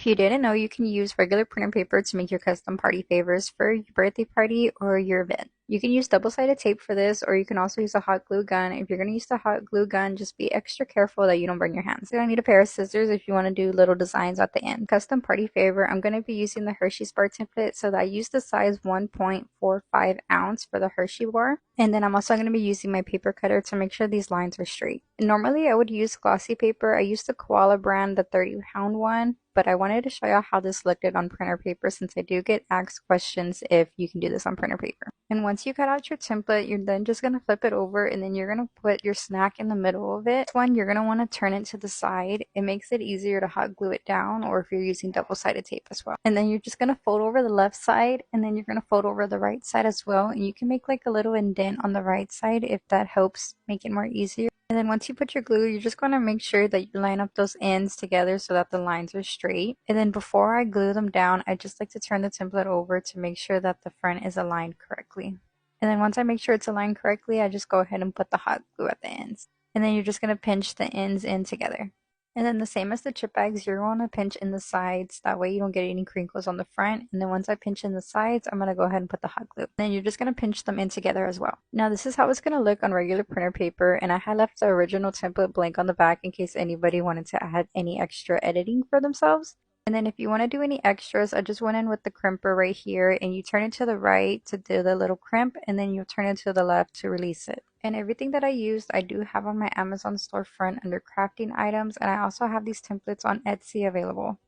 If you didn't know, you can use regular printer paper to make your custom party favors for your birthday party or your event. You can use double-sided tape for this, or you can also use a hot glue gun. If you're going to use the hot glue gun, just be extra careful that you don't burn your hands. You're going to need a pair of scissors if you want to do little designs at the end. Custom party favor, I'm going to be using the Hershey's bar template, so that I use the size 1.45 ounce for the Hershey bar. And then I'm also going to be using my paper cutter to make sure these lines are straight. Normally I would use glossy paper. I used the Koala brand, the 30-pound one, but I wanted to show you how this looked on printer paper since I do get asked questions if you can do this on printer paper. And once you cut out your template, you're then just going to flip it over, and then you're going to put your snack in the middle of it. This one, you're going to want to turn it to the side. It makes it easier to hot glue it down, or if you're using double-sided tape as well. And then you're just going to fold over the left side, and then you're going to fold over the right side as well. And you can make like a little indent on the right side if that helps make it more easier. And then once you put your glue, you're just going to make sure that you line up those ends together so that the lines are straight. And then before I glue them down, I just like to turn the template over to make sure that the front is aligned correctly. And then once I make sure it's aligned correctly, I just go ahead and put the hot glue at the ends. And then you're just going to pinch the ends in together. And then the same as the chip bags, you're going to pinch in the sides. That way you don't get any crinkles on the front. And then once I pinch in the sides, I'm going to go ahead and put the hot glue. Then you're just going to pinch them in together as well. Now this is how it's going to look on regular printer paper. And I had left the original template blank on the back in case anybody wanted to add any extra editing for themselves. And then if you want to do any extras, I just went in with the crimper right here, and you turn it to the right to do the little crimp, and then you turn it to the left to release it. And everything that I used, I do have on my Amazon storefront under crafting items, and I also have these templates on Etsy available.